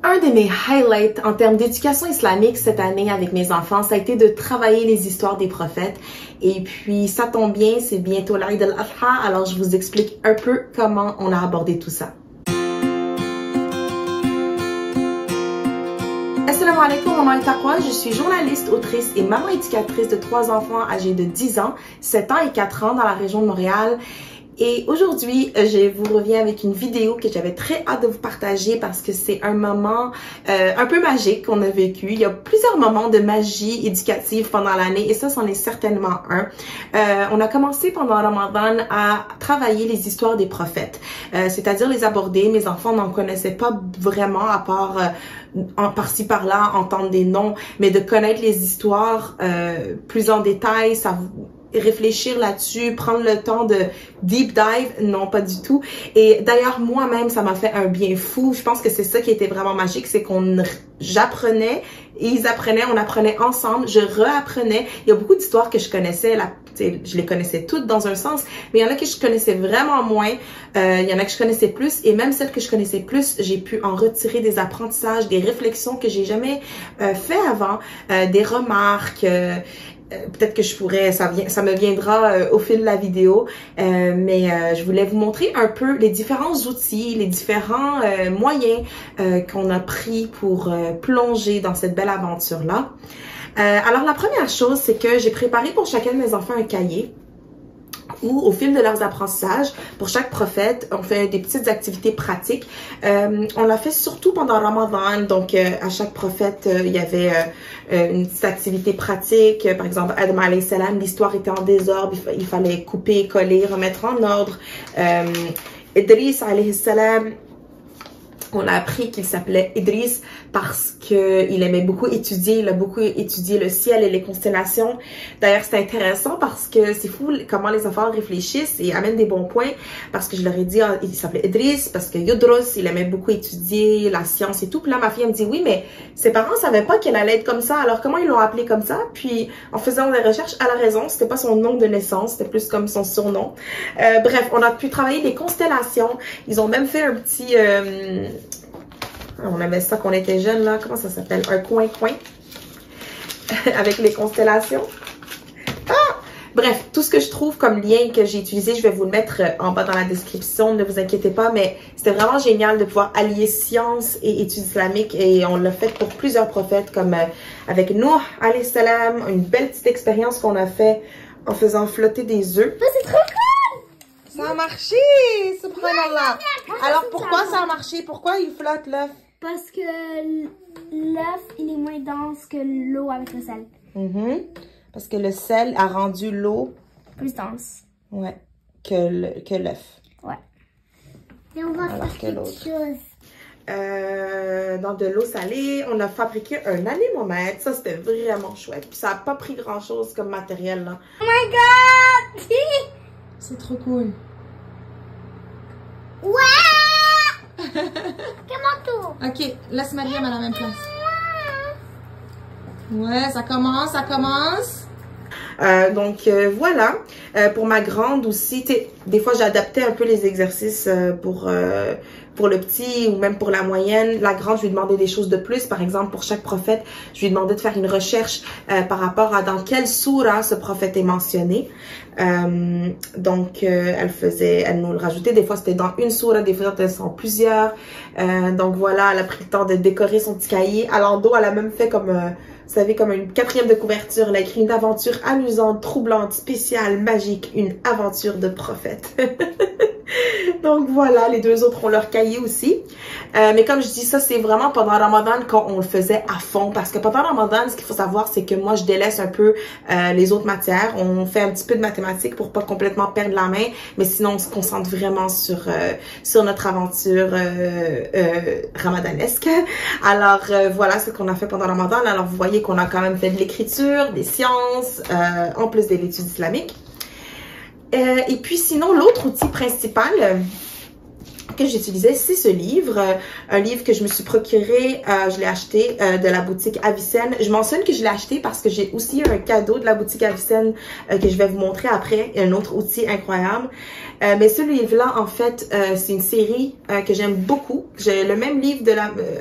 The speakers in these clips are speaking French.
Un de mes highlights en termes d'éducation islamique cette année avec mes enfants, ça a été de travailler les histoires des prophètes. Et puis, ça tombe bien, c'est bientôt l'Aïd al-Adha, alors je vous explique un peu comment on a abordé tout ça. Assalamu alaikum, mon nom est Taqwa, je suis journaliste, autrice et maman éducatrice de 3 enfants âgés de 10 ans, 7 ans et 4 ans dans la région de Montréal. Et aujourd'hui, je vous reviens avec une vidéo que j'avais très hâte de vous partager parce que c'est un moment un peu magique qu'on a vécu. Il y a plusieurs moments de magie éducative pendant l'année et ça, c'en est certainement un. On a commencé pendant Ramadan à travailler les histoires des prophètes, c'est-à-dire les aborder. Mes enfants n'en connaissaient pas vraiment à part par-ci par-là, entendre des noms, mais de connaître les histoires plus en détail, ça réfléchir là-dessus, prendre le temps de deep dive, non pas du tout. Et d'ailleurs, moi-même, ça m'a fait un bien fou. Je pense que c'est ça qui était vraiment magique, c'est j'apprenais, et ils apprenaient, on apprenait ensemble, je réapprenais. Il y a beaucoup d'histoires que je connaissais, je les connaissais toutes dans un sens, mais il y en a que je connaissais vraiment moins, il y en a que je connaissais plus, et même celles que je connaissais plus, j'ai pu en retirer des apprentissages, des réflexions que j'ai jamais fait avant, des remarques, peut-être que je pourrais, ça me viendra au fil de la vidéo, mais je voulais vous montrer un peu les différents outils, les différents moyens qu'on a pris pour plonger dans cette belle aventure-là. Alors la première chose, c'est que j'ai préparé pour chacun de mes enfants un cahier où au fil de leurs apprentissages, pour chaque prophète, on fait des petites activités pratiques. On l'a fait surtout pendant Ramadan, donc à chaque prophète, il y avait une petite activité pratique. Par exemple, Adam alayhi salam, l'histoire était en désordre, il fallait couper, coller, remettre en ordre. Idris alayhi salam, on a appris qu'il s'appelait Idris parce qu'il aimait beaucoup étudier, il a beaucoup étudié le ciel et les constellations. D'ailleurs, c'est intéressant parce que c'est fou comment les enfants réfléchissent et amènent des bons points parce que je leur ai dit, il s'appelait Idris parce que Yudros, il aimait beaucoup étudier la science et tout. Puis là, ma fille elle me dit, oui, mais ses parents savaient pas qu'elle allait être comme ça, alors comment ils l'ont appelé comme ça? Puis, en faisant des recherches, à la raison, c'était pas son nom de naissance, c'était plus comme son surnom. Bref, on a pu travailler les constellations. Ils ont même fait un petit... on avait ça quand on était jeunes, là. Comment ça s'appelle? Un coin-coin. Avec les constellations. Ah! Bref, tout ce que je trouve comme lien que j'ai utilisé, je vais vous le mettre en bas dans la description. Ne vous inquiétez pas, mais c'était vraiment génial de pouvoir allier science et études islamiques. Et on l'a fait pour plusieurs prophètes, comme avec Nuh, alayhi salam. Une belle petite expérience qu'on a fait en faisant flotter des œufs. Oh, c'est trop cool! Ça a marché! Subhanallah! Alors, pourquoi ça a marché? Pourquoi il flotte l'œuf? Parce que l'œuf, il est moins dense que l'eau avec le sel. Parce que le sel a rendu l'eau plus dense. Ouais, que l'œuf. Ouais. Et on va faire quelque chose. Dans de l'eau salée, on a fabriqué un anémomètre. Ça, c'était vraiment chouette. Puis ça n'a pas pris grand-chose comme matériel, là. Oh my god! C'est trop cool. Ouais! Comment tout? Ok, laisse Mariam à la même place. Ouais, ça commence, ça commence. Donc voilà, pour ma grande aussi, des fois j'adaptais un peu les exercices pour le petit ou même pour la moyenne. La grande, je lui demandais des choses de plus. Par exemple, pour chaque prophète, je lui demandais de faire une recherche par rapport à dans quelle sourate ce prophète est mentionné. Donc elle nous le rajoutait. Des fois c'était dans une sourate, des fois c'était en plusieurs. Donc voilà, elle a pris le temps de décorer son petit cahier. À l'endos, elle a même fait comme... vous savez, comme une 4e de couverture, elle a écrit une aventure amusante, troublante, spéciale, magique, une aventure de prophète. Donc voilà, les deux autres ont leur cahier aussi. Mais comme je dis, ça c'est vraiment pendant Ramadan quand on le faisait à fond. Parce que pendant Ramadan, ce qu'il faut savoir, c'est que moi je délaisse un peu les autres matières. On fait un petit peu de mathématiques pour pas complètement perdre la main. Mais sinon, on se concentre vraiment sur notre aventure ramadanesque. Alors voilà ce qu'on a fait pendant Ramadan. Alors vous voyez qu'on a quand même fait de l'écriture, des sciences, en plus de l'étude islamique. Et puis sinon, l'autre outil principal que j'utilisais, c'est ce livre, un livre que je me suis procuré, je l'ai acheté de la boutique Avicenne. Je mentionne que je l'ai acheté parce que j'ai aussi un cadeau de la boutique Avicenne que je vais vous montrer après, un autre outil incroyable. Mais ce livre-là, en fait, c'est une série que j'aime beaucoup. J'ai le même livre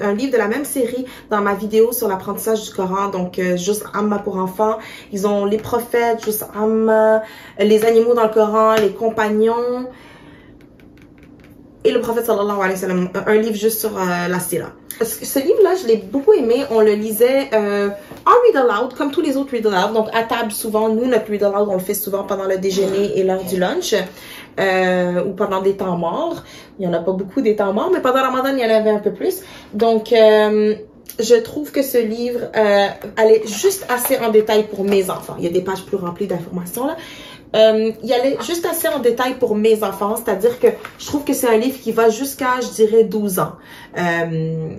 un livre de la même série dans ma vidéo sur l'apprentissage du Coran, donc Juz Amma pour enfants. Ils ont les prophètes, Juz Amma, les animaux dans le Coran, les compagnons. Et le prophète sallallahu alayhi wa sallam, un livre juste sur la sira. Ce livre-là, je l'ai beaucoup aimé. On le lisait en read aloud, comme tous les autres read aloud. Donc à table souvent, nous, notre read aloud, on le fait souvent pendant le déjeuner et l'heure du lunch. Ou pendant des temps morts. Il n'y en a pas beaucoup des temps morts, mais pendant Ramadan, il y en avait un peu plus. Donc, je trouve que ce livre allait juste assez en détail pour mes enfants. Il y a des pages plus remplies d'informations là. Il allait juste assez en détail pour mes enfants, c'est-à-dire que je trouve que c'est un livre qui va jusqu'à, je dirais, 12 ans.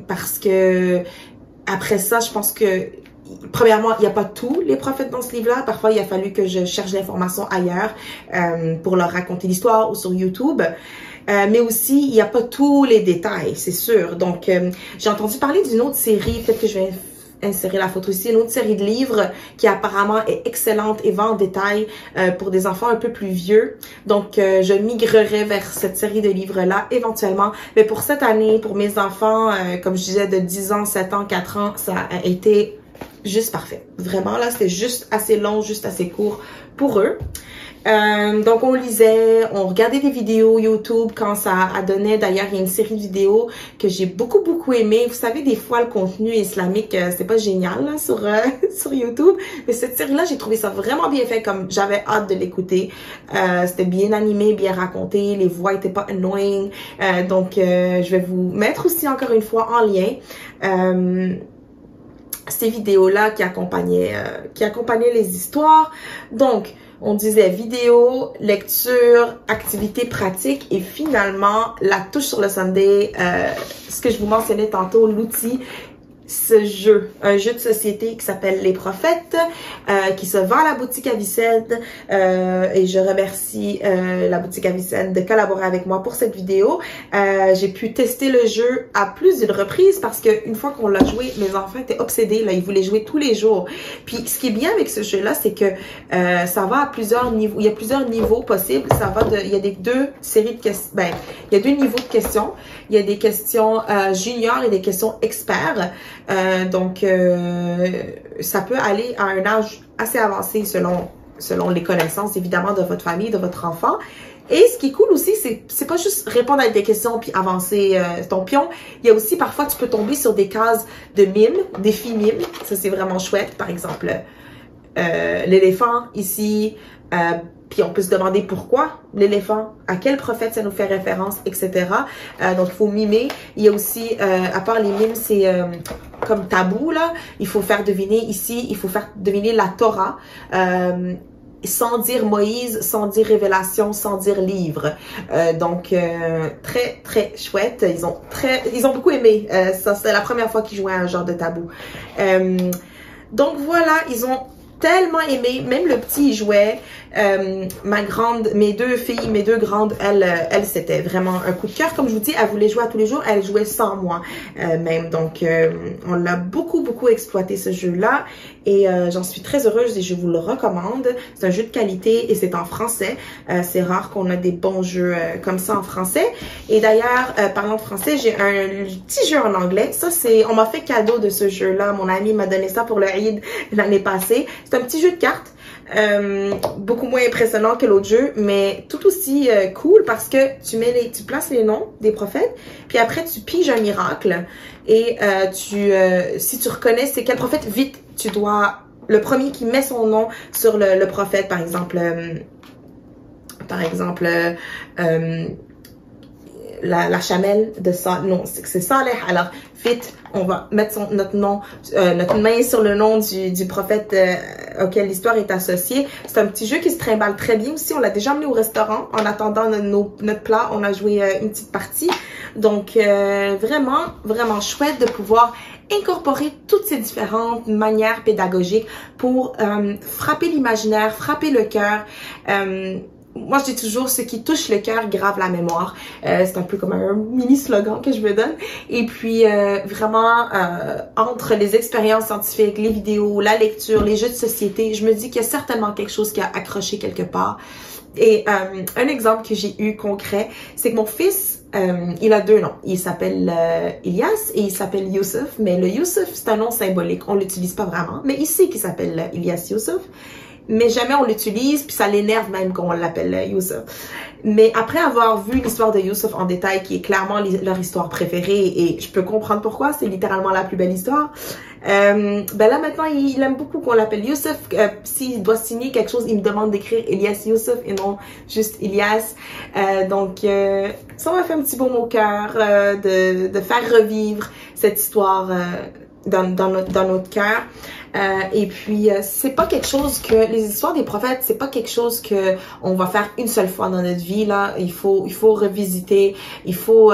Parce que après ça, je pense que premièrement, il n'y a pas tous les prophètes dans ce livre-là. Parfois, il a fallu que je cherche l'information ailleurs pour leur raconter l'histoire ou sur YouTube. Mais aussi, il n'y a pas tous les détails, c'est sûr. Donc, j'ai entendu parler d'une autre série, peut-être que je vais insérer la photo ici, une autre série de livres qui apparemment est excellente et va en détail pour des enfants un peu plus vieux. Donc, je migrerai vers cette série de livres-là éventuellement. Mais pour cette année, pour mes enfants, comme je disais, de 10 ans, 7 ans, 4 ans, ça a été juste parfait. Vraiment, là, c'était juste assez long, juste assez court pour eux. Donc, on lisait, on regardait des vidéos YouTube quand ça donnait. D'ailleurs, il y a une série de vidéos que j'ai beaucoup aimé. Vous savez, des fois, le contenu islamique, c'est pas génial là, sur YouTube. Mais cette série-là, j'ai trouvé ça vraiment bien fait, comme j'avais hâte de l'écouter. C'était bien animé, bien raconté. Les voix étaient pas annoying. Donc, je vais vous mettre aussi encore une fois en lien ces vidéos-là qui accompagnaient les histoires. Donc, on disait vidéo, lecture, activité pratique et finalement, la touche sur le Sunday, ce que je vous mentionnais tantôt, l'outil, ce jeu, un jeu de société qui s'appelle Les Prophètes, qui se vend à la boutique Avicenne, et je remercie la boutique Avicenne de collaborer avec moi pour cette vidéo. J'ai pu tester le jeu à plus d'une reprise parce que une fois qu'on l'a joué, mes enfants étaient obsédés, là, ils voulaient jouer tous les jours. Puis ce qui est bien avec ce jeu-là, c'est que ça va à plusieurs niveaux, il y a plusieurs niveaux possibles, ça va de, il y a deux séries de questions, ben, il y a 2 niveaux de questions, il y a des questions juniors et des questions experts. Donc, ça peut aller à un âge assez avancé selon les connaissances, évidemment, de votre famille, de votre enfant. Et ce qui est cool aussi, c'est pas juste répondre à des questions puis avancer ton pion. Il y a aussi, parfois, tu peux tomber sur des cases de mimes, défis mimes. Ça, c'est vraiment chouette. Par exemple, l'éléphant ici, puis on peut se demander pourquoi l'éléphant, à quel prophète ça nous fait référence, etc. Donc, il faut mimer. Il y a aussi, à part les mimes, c'est comme tabou, là. Il faut faire deviner ici, il faut faire deviner la Torah. Sans dire Moïse, sans dire révélation, sans dire livre. Donc, très chouette. Ils ont beaucoup aimé. Ça, c'est la première fois qu'ils jouaient à un genre de tabou. Donc, voilà, ils ont tellement aimé, même le petit y jouait. Mes 2 filles, mes 2 grandes, elles c'était vraiment un coup de cœur. Comme je vous dis, elles voulaient jouer à tous les jours, elles jouaient sans moi même. Donc, on l'a beaucoup exploité ce jeu-là et j'en suis très heureuse et je vous le recommande. C'est un jeu de qualité et c'est en français. C'est rare qu'on a des bons jeux comme ça en français. Et d'ailleurs, parlant de français, j'ai un petit jeu en anglais. Ça, on m'a fait cadeau de ce jeu-là. Mon ami m'a donné ça pour le Eid l'année passée. C'est un petit jeu de cartes. Beaucoup moins impressionnant que l'autre jeu, mais tout aussi cool parce que tu places les noms des prophètes, puis après tu piges un miracle et si tu reconnais c'est quel prophète, vite, tu dois, le premier qui met son nom sur le prophète, par exemple, la chamelle de ça, non, c'est Saleh. Alors, vite, on va mettre notre main sur le nom du prophète auquel l'histoire est associée. C'est un petit jeu qui se trimballe très bien aussi. On l'a déjà amené au restaurant. En attendant notre plat, on a joué une petite partie. Donc, vraiment chouette de pouvoir incorporer toutes ces différentes manières pédagogiques pour frapper l'imaginaire, frapper le cœur. moi je dis toujours, ce qui touche le cœur grave la mémoire. C'est un peu comme un mini slogan que je me donne. Et puis vraiment, entre les expériences scientifiques, les vidéos, la lecture, les jeux de société, je me dis qu'il y a certainement quelque chose qui a accroché quelque part. Et un exemple que j'ai eu concret, c'est que mon fils, il a 2 noms. Il s'appelle Ilyas et il s'appelle Youssef. Mais le Youssef, c'est un nom symbolique. On l'utilise pas vraiment. Mais il sait qu'il s'appelle Ilyas Youssef. Mais jamais on l'utilise, puis ça l'énerve même qu'on l'appelle Youssef. Mais après avoir vu l'histoire de Youssef en détail, qui est clairement leur histoire préférée, et je peux comprendre pourquoi, c'est littéralement la plus belle histoire, ben là maintenant il aime beaucoup qu'on l'appelle Youssef. S'il doit signer quelque chose, il me demande d'écrire Ilyas Youssef et non juste Ilyas. Donc ça m'a fait un petit baume au cœur de faire revivre cette histoire dans notre cœur. Et puis c'est pas quelque chose que les histoires des prophètes, c'est pas quelque chose que on va faire une seule fois dans notre vie là. Il faut revisiter, il faut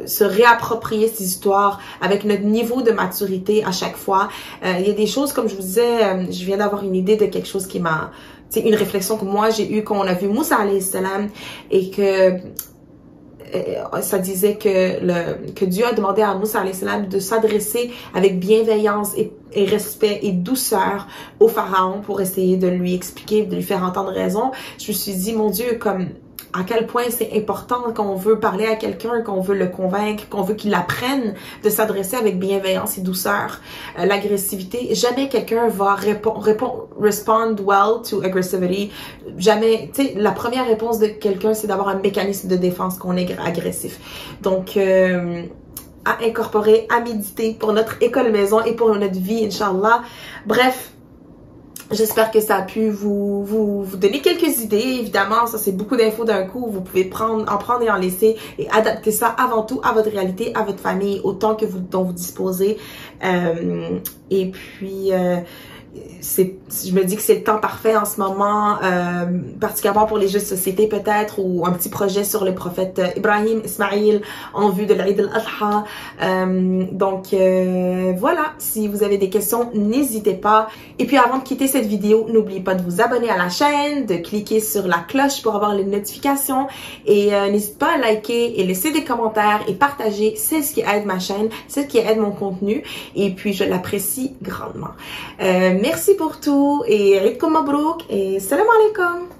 se réapproprier ces histoires avec notre niveau de maturité à chaque fois. Il y a des choses, comme je vous disais, je viens d'avoir une idée de quelque chose qui m'a, c'est une réflexion que moi j'ai eue quand on a vu Moussa alayhi salam, et que ça disait que Dieu a demandé à Moussa alayhi salam de s'adresser avec bienveillance et respect et douceur au pharaon pour essayer de lui expliquer, de lui faire entendre raison. Je me suis dit, mon Dieu, comme à quel point c'est important quand on veut parler à quelqu'un, qu'on veut le convaincre, qu'on veut qu'il apprenne de s'adresser avec bienveillance et douceur. L'agressivité, jamais quelqu'un va respond well to aggressivity. Jamais, tu sais, la première réponse de quelqu'un, c'est d'avoir un mécanisme de défense qu'on est agressif. Donc, à incorporer, à méditer pour notre école maison et pour notre vie, Inch'Allah. Bref, j'espère que ça a pu vous donner quelques idées. Évidemment, ça c'est beaucoup d'infos d'un coup. Vous pouvez en prendre et en laisser et adapter ça avant tout à votre réalité, à votre famille, autant que dont vous disposez. Et puis, je me dis que c'est le temps parfait en ce moment, particulièrement pour les jeux de société peut-être, ou un petit projet sur le prophète Ibrahim, Ismaïl, en vue de l'Eid al-Adha. Donc voilà, si vous avez des questions, n'hésitez pas. Et puis avant de quitter cette vidéo, n'oubliez pas de vous abonner à la chaîne, de cliquer sur la cloche pour avoir les notifications, et n'hésitez pas à liker et laisser des commentaires et partager. C'est ce qui aide ma chaîne, c'est ce qui aide mon contenu, et puis je l'apprécie grandement. Merci pour tout et Eidkoum Mabrouk et salam alaikum.